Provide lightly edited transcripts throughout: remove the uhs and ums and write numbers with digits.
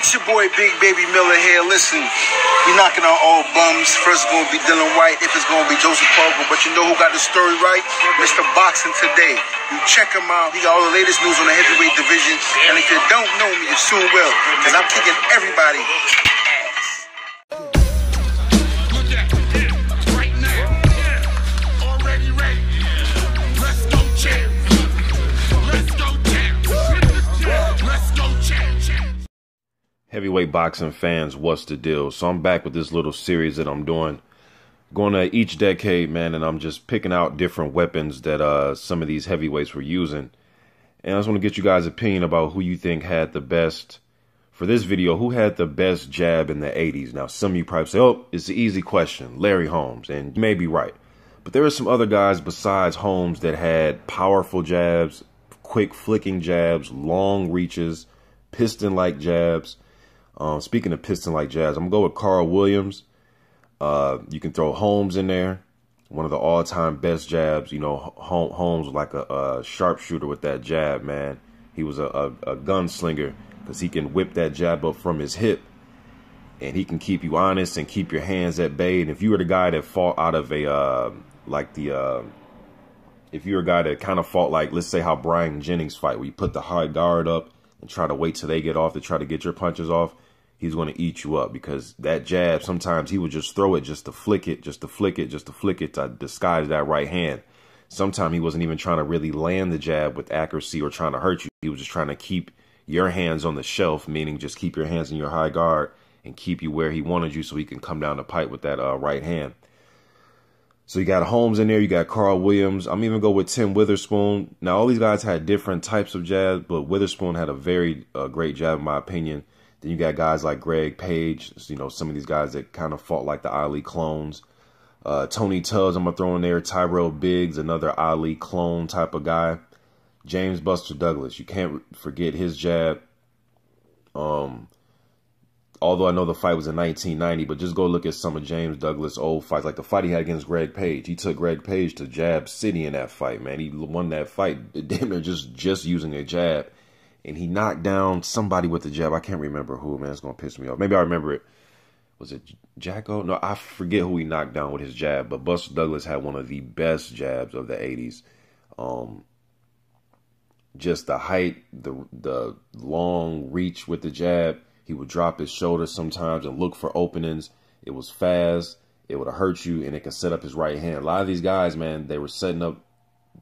It's your boy Big Baby Miller here. Listen, we knocking on all bums. First it's going to be Dylan White, if it's going to be Joseph Parker. But you know who got the story right? Mr. Boxing Today. You check him out. He got all the latest news on the heavyweight division. And if you don't know me, you soon will. Because I'm kicking everybody ass. Right now. Already ready. Let's go, champ. Let's go, champ. Let's go, champ. Heavyweight boxing fans, what's the deal? So I'm back with this little series that I'm doing, going to each decade, man, and I'm just picking out different weapons that some of these heavyweights were using. And I just want to get you guys' opinion about who you think had the best, for this video, who had the best jab in the 80s. Now, some of you probably say, oh, it's an easy question, Larry Holmes, and you may be right. But there are some other guys besides Holmes that had powerful jabs, quick flicking jabs, long reaches, piston-like jabs. Speaking of piston-like jabs, I'm going to go with Carl Williams. You can throw Holmes in there. One of the all-time best jabs. You know, Holmes was like a sharpshooter with that jab, man. He was a gunslinger because he can whip that jab up from his hip. And he can keep you honest and keep your hands at bay. And if you were the guy that fought out of a, if you were a guy that kind of fought like, let's say how Brian Jennings fight, where you put the high guard up and try to wait till they get off to try to get your punches off, he's going to eat you up, because that jab, sometimes he would just throw it just to flick it, just to flick it, just to flick it to disguise that right hand. Sometimes he wasn't even trying to really land the jab with accuracy or trying to hurt you. He was just trying to keep your hands on the shelf, meaning just keep your hands in your high guard and keep you where he wanted you so he can come down the pipe with that right hand. So you got Holmes in there, you got Carl Williams. I'm even go with Tim Witherspoon. Now, all these guys had different types of jabs, but Witherspoon had a very great jab, in my opinion. Then you got guys like Greg Page, you know, some of these guys that kind of fought like the Ali clones. Tony Tubbs, I'm going to throw in there. Tyrell Biggs, another Ali clone type of guy. James Buster Douglas, you can't forget his jab. Although I know the fight was in 1990, but just go look at some of James Douglas' old fights. Like the fight he had against Greg Page. He took Greg Page to Jab City in that fight, man. He won that fight damn near just using a jab. And he knocked down somebody with the jab. I can't remember who, man. It's going to piss me off. Maybe I remember it. Was it Jacko? No, I forget who he knocked down with his jab. But Buster Douglas had one of the best jabs of the 80s. Just the height, the long reach with the jab. He would drop his shoulders sometimes and look for openings. It was fast. It would hurt you, and it could set up his right hand. A lot of these guys, man, they were setting up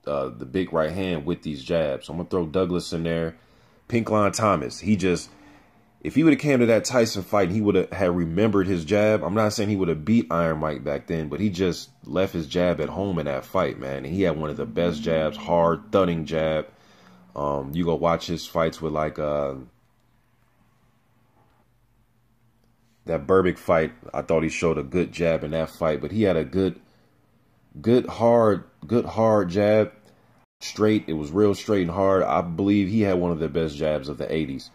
the big right hand with these jabs. So I'm going to throw Douglas in there. Pinkline Thomas, he just, if he would have came to that Tyson fight and he would have had remembered his jab, I'm not saying he would have beat Iron Mike back then, but he just left his jab at home in that fight, man. And he had one of the best jabs, hard, thudding jab. You go watch his fights with like that Berbick fight. I thought he showed a good jab in that fight, but he had a good hard jab. Straight, it was real straight and hard. I believe he had one of the best jabs of the 80s.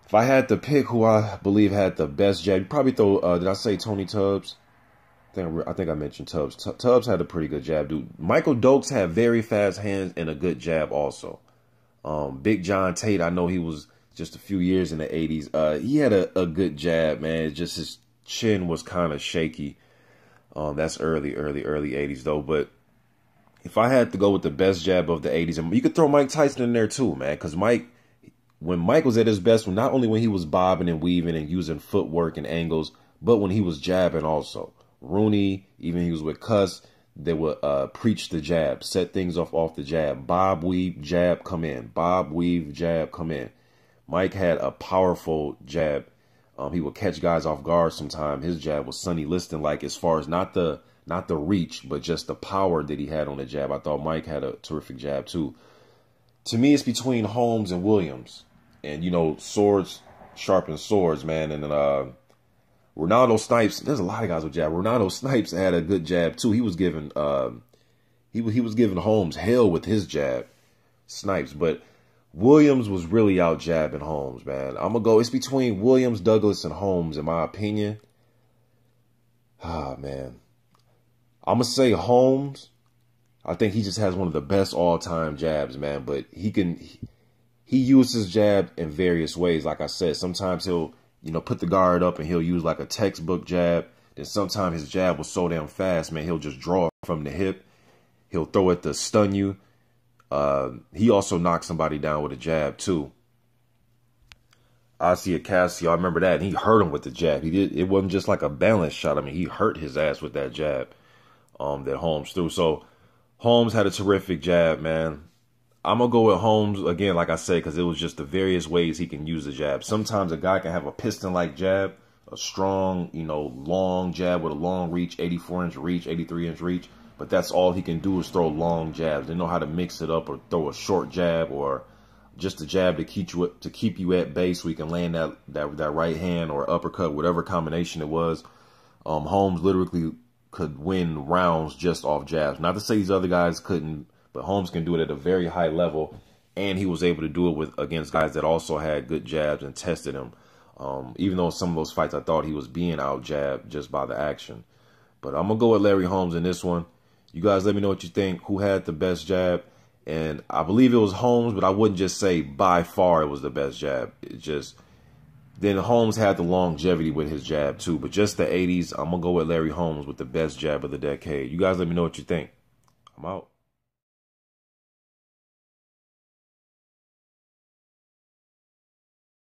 If I had to pick who I believe had the best jab, you'd probably throw, did I say Tony Tubbs? I think I mentioned Tubbs. Tubbs had a pretty good jab, dude. Michael Dokes had very fast hands and a good jab also. Big John Tate, I know he was just a few years in the 80s. He had a good jab, man. It's just his chin was kind of shaky. That's early 80s though, but if I had to go with the best jab of the 80s, and you could throw Mike Tyson in there too, man, because when Mike was at his best, not only when he was bobbing and weaving and using footwork and angles, but when he was jabbing also. Rooney, even he was with Cuss, they would preach the jab, set things off the jab. Bob, weave, jab, come in. Bob, weave, jab, come in. Mike had a powerful jab. He would catch guys off guard sometimes. His jab was Sonny Liston-like, as far as not the reach, but just the power that he had on the jab. I thought Mike had a terrific jab too. To me, it's between Holmes and Williams. And, you know, swords sharpen swords, man. And then Ronaldo Snipes, there's a lot of guys with jab. Ronaldo Snipes had a good jab too. He was giving he was giving Holmes hell with his jab, Snipes. But Williams was really out jabbing Holmes, man. I'm going to go, it's between Williams, Douglas, and Holmes, in my opinion. Ah, man. I'm going to say Holmes. I think he just has one of the best all-time jabs, man. But he he uses his jab in various ways. Like I said, sometimes he'll, put the guard up and he'll use like a textbook jab. Then sometimes his jab was so damn fast, man, he'll just draw from the hip. He'll throw it to stun you. He also knocked somebody down with a jab too. Ossie Casio, I remember that. And he hurt him with the jab. It wasn't just like a balance shot. I mean, he hurt his ass with that jab that Holmes threw. So Holmes had a terrific jab, man. I'm going to go with Holmes, again, like I said, because it was just the various ways he can use the jab. Sometimes a guy can have a piston-like jab, a strong, long jab with a long reach, 84-inch reach, 83-inch reach. But that's all he can do is throw long jabs. They know how to mix it up or throw a short jab or just a jab to keep you at base so he can land that right hand or uppercut, whatever combination it was. Holmes literally could win rounds just off jabs. Not to say these other guys couldn't, but Holmes can do it at a very high level, and he was able to do it against guys that also had good jabs and tested him. Even though some of those fights I thought he was being out jabbed just by the action. But I'm going to go with Larry Holmes in this one. You guys let me know what you think. Who had the best jab? And I believe it was Holmes, but I wouldn't just say by far it was the best jab. Then Holmes had the longevity with his jab too. But just the 80s, I'm going to go with Larry Holmes with the best jab of the decade. You guys let me know what you think. I'm out.